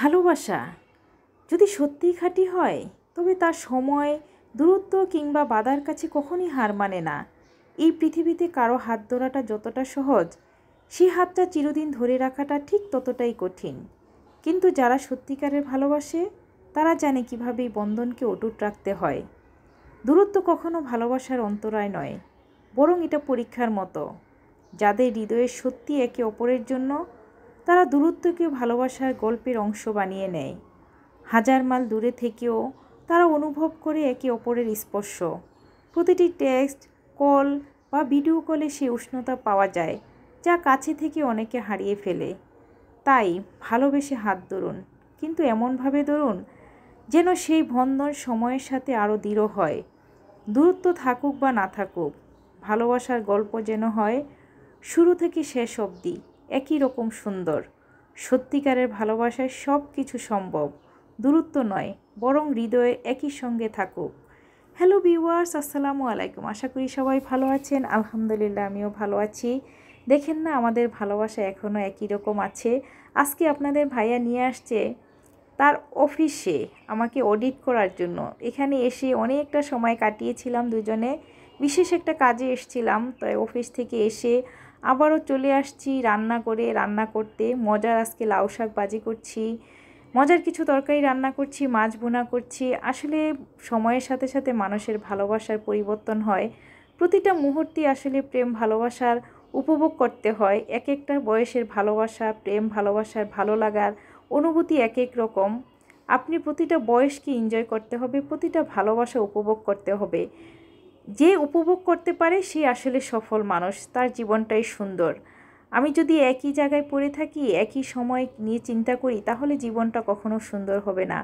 ভালোবাসা যদি সত্যিই খাঁটি হয় তবে তার সময়, দূরত্ব কিংবা বাধার কাছে কখনই হার মানে না। এই পৃথিবীতে কারো হাত ধরাটা যতটা সহজ, সেই হাতটা চিরদিন ধরে রাখাটা ঠিক ততটাই কঠিন। কিন্তু যারা সত্যিকারের ভালোবাসে তারা জানে কীভাবে এই বন্ধনকে অটুট রাখতে হয়। দূরত্ব কখনো ভালোবাসার অন্তরায় নয়, বরং এটা পরীক্ষার মতো। যাদের হৃদয়ে সত্যি একে অপরের জন্য, তারা দূরত্বকে ভালোবাসার গল্পের অংশ বানিয়ে নেয়। হাজার মাইল দূরে থেকেও তারা অনুভব করে একে অপরের স্পর্শ। প্রতিটি টেক্সট, কল বা ভিডিও কলে সেই উষ্ণতা পাওয়া যায়, যা কাছে থেকে অনেকে হারিয়ে ফেলে। তাই ভালোবেসে হাত ধরুন, কিন্তু এমনভাবে ধরুন যেন সেই বন্ধন সময়ের সাথে আরও দৃঢ় হয়। দূরত্ব থাকুক বা না থাকুক, ভালোবাসার গল্প যেন হয় শুরু থেকে শেষ অবধি একই রকম সুন্দর। সত্যিকারের ভালোবাসায় সব কিছু সম্ভব, দূরত্ব নয়, বরং হৃদয়ে একই সঙ্গে থাকুক। হ্যালো ভিউয়ার্স, আসসালামু আলাইকুম। আশা করি সবাই ভালো আছেন। আলহামদুলিল্লাহ, আমিও ভালো আছি। দেখেন না, আমাদের ভালোবাসা এখনও একই রকম আছে। আজকে আপনাদের ভাইয়া নিয়ে আসছে তার অফিসে আমাকে অডিট করার জন্য। এখানে এসে অনেকটা সময় কাটিয়েছিলাম দুজনে, বিশেষ একটা কাজে এসেছিলাম। তাই অফিস থেকে এসে আবারও চলে আসছি রান্না করতে। মজার আজকে লাউ শাক ভাজি করছি, মজার কিছু তরকারি রান্না করছি, মাছ ভুনা করছি। আসলে সময়ের সাথে সাথে মানুষের ভালোবাসার পরিবর্তন হয়। প্রতিটা মুহূর্তে আসলে প্রেম ভালোবাসার উপভোগ করতে হয়। এক একটা বয়সের ভালোবাসা, প্রেম ভালোবাসার ভালো লাগার অনুভূতি এক এক রকম। আপনি প্রতিটা বয়সকে এনজয় করতে হবে, প্রতিটা ভালোবাসা উপভোগ করতে হবে। যে উপভোগ করতে পারে সে আসলে সফল মানুষ, তার জীবনটাই সুন্দর। আমি যদি একই জায়গায় পড়ে থাকি, একই সময় নিয়ে চিন্তা করি, তাহলে জীবনটা কখনো সুন্দর হবে না।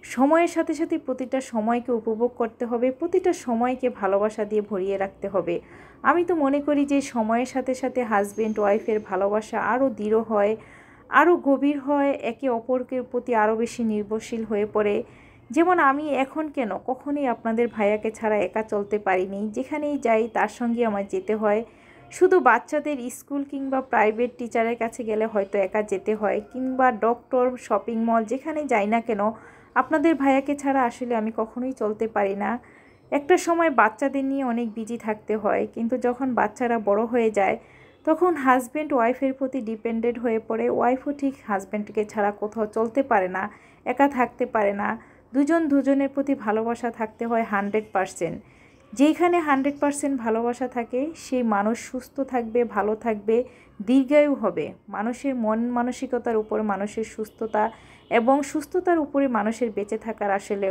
সময়ের সাথে সাথে প্রতিটা সময়কে উপভোগ করতে হবে, প্রতিটা সময়কে ভালোবাসা দিয়ে ভরিয়ে রাখতে হবে। আমি তো মনে করি যে সময়ের সাথে সাথে হাজব্যান্ড ওয়াইফের ভালোবাসা আরও দৃঢ় হয়, আরও গভীর হয়, একে অপরকে প্রতি আরও বেশি নির্ভরশীল হয়ে পড়ে। যেমন আমি এখন কখনোই আপনাদের ভাইয়াকে ছাড়া একা চলতে পারিনি। যেখানেই যাই তার সঙ্গে আমার যেতে হয়। শুধু বাচ্চাদের স্কুল কিংবা প্রাইভেট টিচারের কাছে গেলে হয়তো একা যেতে হয়, কিংবা ডক্টর, শপিং মল, যেখানে যাই না কেন আপনাদের ভাইয়াকে ছাড়া আসলে আমি কখনোই চলতে পারি না। একটা সময় বাচ্চাদের নিয়ে অনেক বিজি থাকতে হয়, কিন্তু যখন বাচ্চারা বড় হয়ে যায় তখন হাজব্যান্ড ওয়াইফের প্রতি ডিপেন্ডেন্ট হয়ে পড়ে। ওয়াইফও ঠিক হাজব্যান্ডকে ছাড়া কোথাও চলতে পারে না, একা থাকতে পারে না। দুজনের প্রতি ভালোবাসা থাকতে হয় 100%। যেখানে 100% ভালোবাসা থাকে সেই মানুষ সুস্থ থাকবে, ভালো থাকবে, দীর্ঘায়ু হবে। মানুষের মন মানসিকতার উপর মানুষের সুস্থতা, এবং সুস্থতার উপরে মানুষের বেঁচে থাকার আসলে